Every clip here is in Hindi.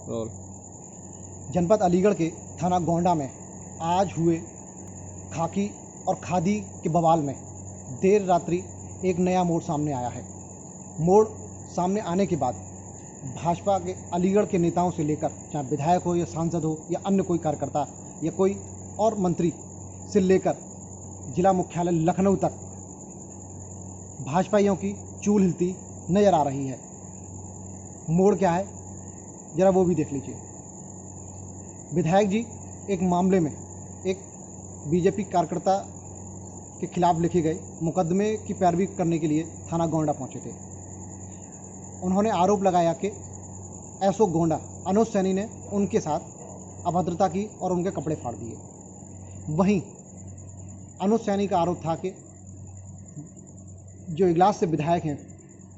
रोल। जनपद अलीगढ़ के थाना गोंडा में आज हुए खाकी और खादी के बवाल में देर रात्रि एक नया मोड़ सामने आया है। मोड़ सामने आने के बाद भाजपा के अलीगढ़ के नेताओं से लेकर चाहे विधायक हो या सांसद हो या अन्य कोई कार्यकर्ता या कोई और मंत्री से लेकर जिला मुख्यालय लखनऊ तक भाजपाइयों की चूल हिलती नजर आ रही है। मोड़ क्या है जरा वो भी देख लीजिए। विधायक जी एक मामले में एक बीजेपी कार्यकर्ता के खिलाफ लिखे गए मुकदमे की पैरवी करने के लिए थाना गोंडा पहुंचे थे। उन्होंने आरोप लगाया कि एसओ गोंडा अनुज सैनी ने उनके साथ अभद्रता की और उनके कपड़े फाड़ दिए। वहीं अनुज सैनी का आरोप था कि जो इगलास से विधायक हैं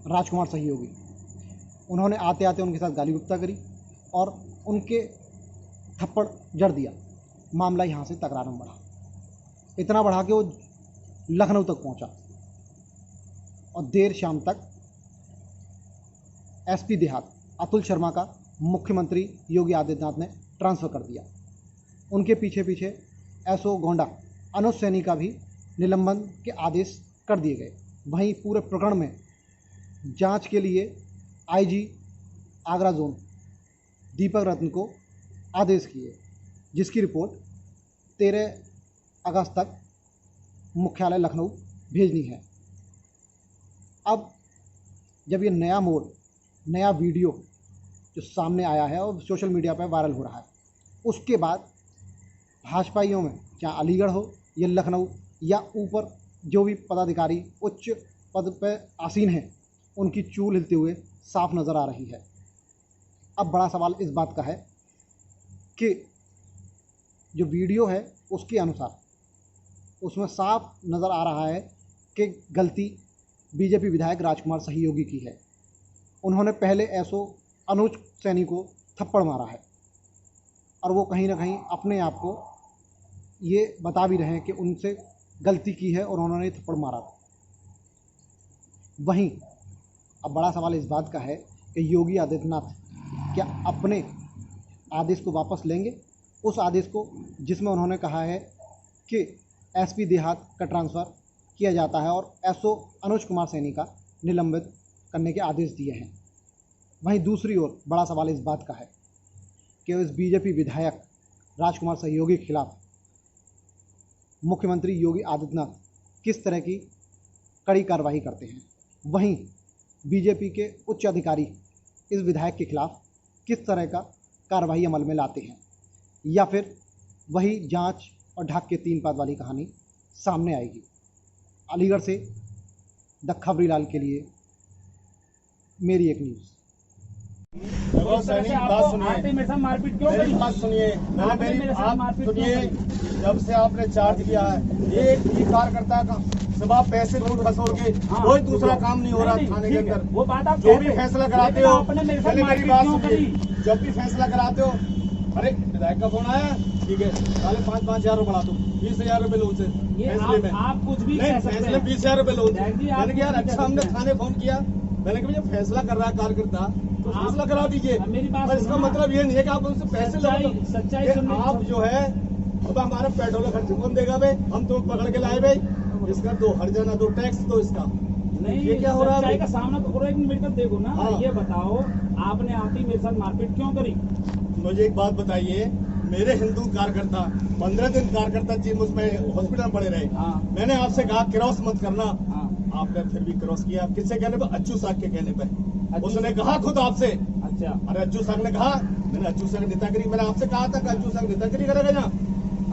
राजकुमार सहयोगी, उन्होंने आते आते उनके साथ गाली गुप्ता करी और उनके थप्पड़ जड़ दिया। मामला यहाँ से तकरार में बढ़ा, इतना बढ़ा कि वो लखनऊ तक पहुँचा और देर शाम तक एसपी देहात अतुल शर्मा का मुख्यमंत्री योगी आदित्यनाथ ने ट्रांसफ़र कर दिया। उनके पीछे पीछे एसओ गोंडा अनुज सैनी का भी निलंबन के आदेश कर दिए गए। वहीं पूरे प्रकरण में जांच के लिए आईजी आगरा जोन दीपक रत्न को आदेश किए, जिसकी रिपोर्ट 13 अगस्त तक मुख्यालय लखनऊ भेजनी है। अब जब ये नया मोड़, नया वीडियो जो सामने आया है और सोशल मीडिया पर वायरल हो रहा है, उसके बाद भाजपाइयों में चाहे अलीगढ़ हो या लखनऊ या ऊपर जो भी पदाधिकारी उच्च पद पर आसीन हैं, उनकी चूल हिलते हुए साफ नज़र आ रही है। अब बड़ा सवाल इस बात का है कि जो वीडियो है उसके अनुसार उसमें साफ नज़र आ रहा है कि गलती बीजेपी विधायक राजकुमार सहयोगी की है। उन्होंने पहले एसओ अनुज सैनी को थप्पड़ मारा है और वो कहीं ना कहीं अपने आप को ये बता भी रहे हैं कि उनसे गलती की है और उन्होंने थप्पड़ मारा। वहीं अब बड़ा सवाल इस बात का है कि योगी आदित्यनाथ क्या अपने आदेश को वापस लेंगे, उस आदेश को जिसमें उन्होंने कहा है कि एसपी देहात का ट्रांसफ़र किया जाता है और एसओ अनुज कुमार सैनी का निलंबित करने के आदेश दिए हैं। वहीं दूसरी ओर बड़ा सवाल इस बात का है कि इस बीजेपी विधायक राजकुमार सहयोगी के खिलाफ मुख्यमंत्री योगी आदित्यनाथ किस तरह की कड़ी कार्रवाई करते हैं। वहीं बीजेपी के उच्च अधिकारी इस विधायक के खिलाफ किस तरह का कार्रवाई अमल में लाते हैं, या फिर वही जांच और ढाक के 3 पात वाली कहानी सामने आएगी। अलीगढ़ से द खबरीलाल के लिए मेरी एक न्यूज़। मारपीट क्यों करी? बात सुनिए, मेरी बात सुनिए। जब से आपने चार्ज किया है एक भी कार्यकर्ता का सुबह पैसे लूट खसोड़ के कोई दूसरा काम नहीं हो रहा थाने के अंदर। वो बात आप जो भी फैसला कराते हो, पहले मेरी बात सुनिए, जब भी फैसला कराते हो, अरे विधायक का फोन आया, ठीक है, साले 5-5 हज़ार रुपए बढ़ा दो, 20,000 रुपए लोन से फैसले में आप कुछ भी फैसले 20,000 रुपए लोन। मैंने कहा यार अच्छा, हमने थाने फोन किया, मैंने कहा भैया फैसला कर रहा है कार्यकर्ता तो फैसला करा दीजिए। पर इसका मतलब ये नहीं है कि आप उनसे पैसे सच्चाई आप जो है अब हमारा पेट्रोल का खर्च कौन देगा भाई? हम तो पकड़ के लाए भाई, इसका दो हर्जाना दो टैक्स दो इसका। नहीं ये क्या हो रहा है? का सामना तो करो, एक मिनट देखो ना। हाँ। ये बताओ आपने आती मेरे साथ मारपीट क्यों करी? मुझे एक बात बताइए, मेरे हिंदू कार्यकर्ता 15 दिन कार्यकर्ता जी उसमें हॉस्पिटल में पड़े रहे। हाँ। मैंने आपसे कहा क्रॉस मत करना। हाँ। आपने फिर भी क्रॉस किया, किससे कहने पर? अच्छू साहब के कहने पर। उसने कहा खुद आपसे। अच्छा, अरे अच्छू साहब ने कहा, मैंने अच्छू साहब नेतागिरी, मैंने आपसे कहा था कि अच्छू साहब नेतागिरी करेगा ना।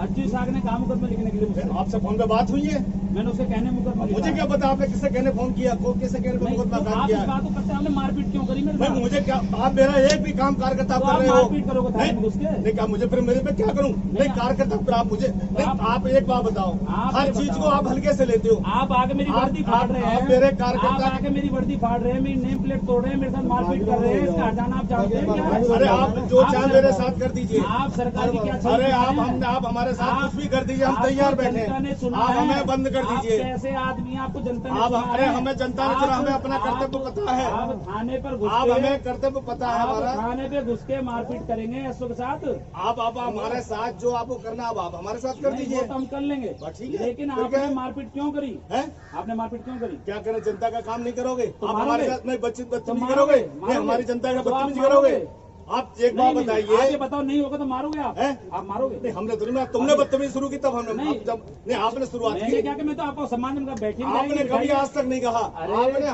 अच्छू साहब ने कहा मुकदमा लिखने के लिए आपसे फोन पे बात हुई है, मैंने उसे कहने मुकदमा। मुझे क्या पता आपने किससे कहने फोन किया, को किससे कहने पर मुकदमा काट किया? आप तो करते हैं, मारपीट क्यों करी मेरे साथ? मुझे क्या, आप मेरा एक भी काम कार्यकर्ता कर रहे हो, मारपीट करोगे नहीं क्या? मुझे फिर मेरे पे क्या करूं? नहीं कार्यकर्ता पर आप मुझे नहीं, आप एक बात बताओ, हर चीज को आप हल्के से लेते हो। आप आगे मेरी वर्दी फाड़ रहे हैं, मेरे कार्यकर्ता आगे मेरी वर्दी फाड़ रहे हैं, मेरी नेम प्लेट तोड़ रहे हैं, मेरे साथ मारपीट कर रहे हैं, इसका हटाना आप जानते हैं क्या? अरे आप जो चाहे मेरे साथ कर दीजिए। आप सरकार की क्या? अरे आप हमारे साथ कुछ भी कर दीजिए, हम तैयार बैठे हैं। आप हमें बंद कर कर दीजिए। कैसे आदमी हैं, आपको जनता ने आप चुना अरे है। हमें जनता ने चुना, हमें अपना कर्तव्य पता है। आप थाने पर घुस आप के- हमें कर्तव्य पता है आप हमारा। थाने पे घुस के मारपीट करेंगे एसओ के साथ, आप हमारे साथ जो आपको करना अब आप हमारे साथ कर नहीं, दीजिए। वो तो हम कर लेंगे। बस ठीक है। लेकिन फिर क्या आपने है? मारपीट क्यों करी? हैं? आपने मारपीट क्यों करी? क्या करें, जनता का काम नहीं करोगे? तो आप मारोगे? हमारे साथ नहीं बदतमीजी तो करोगे? मारोगे? नहीं हमारी जनता का तो आप बदतमीजी करोगे? मारोगे? आप एक बात नहीं, नहीं, आप बताइए। ये बताओ, नहीं होगा तो मारोगे आप? हैं? आप मारोगे? नहीं हमने तो नहीं, तुमने बदतमीजी शुरू की तब हमने नहीं। जब नहीं आपने शुरुआत मैंने की। क्या कि मैं तो आपको सम्मान दूंगा, बैठी आपने कभी आज तक नहीं कहा। अरे।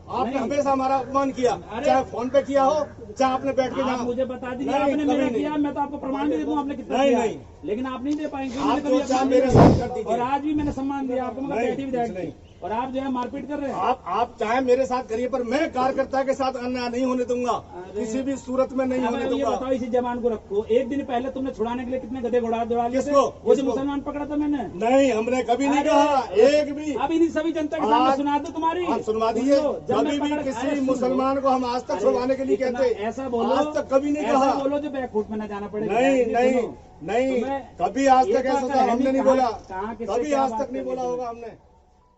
आपने हमेशा हमारा अपमान किया, अरे। चाहे फोन पे किया हो चाहे आपने बैठ के आप जहाँ। मुझे बता दीजिए नहीं, आपने कभी मेरा नहीं। किया, मैं तो आपको प्रमाण भी दे दूं आपने कितना नहीं, किया। नहीं। लेकिन आप नहीं दे पाएंगे। आप मैंने कभी जो चाहे अपमान मेरे नहीं साथ किया। कर दीजिए। और आज भी मैंने सम्मान दिया आपको, मगर नहीं, बैठी कुछ विधायक नहीं। थी। और आप जो है मारपीट कर रहे हैं। आप चाहे मेरे साथ करिए, पर मैं कार्यकर्ता के साथ अन्याय नहीं होने दूंगा, अरे। किसी भी सूरत में नहीं अब होने ये दूंगा। बताओ, इसी जवान को रखो। एक दिन पहले तुमने छुड़ाने के लिए कितने गधे घोड़ा दौड़ा लिए थे? किसको? वो जो किसको? मुसलमान पकड़ा था मैंने। नहीं हमने कभी नहीं अरे। कहा एक भी। अब इन्हीं सभी जनता के सामने आज- सुना दो तुम्हारी। आप सुनवा दीजिए। सुन लो, जब मैं कभी भी पकड़- अरे किसी सुन लो। मुसलमान को हम आज तक अरे, छुड़वाने के लिए इतना कहते, ऐसा बोलो, आज तक कभी नहीं ऐसा कहा। बोलो जो बैकफुट में न जाना पड़े। नहीं नहीं सुनो। नहीं तुम्हें कभी आज ये तक तो ऐसा अकल है हमने नहीं कहाँ- बोला, कहाँ किससे कभी क्या आज बात तक नहीं करनी बोला तुम्हें? होगा हमने,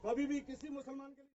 कभी भी किसी मुसलमान के लिए।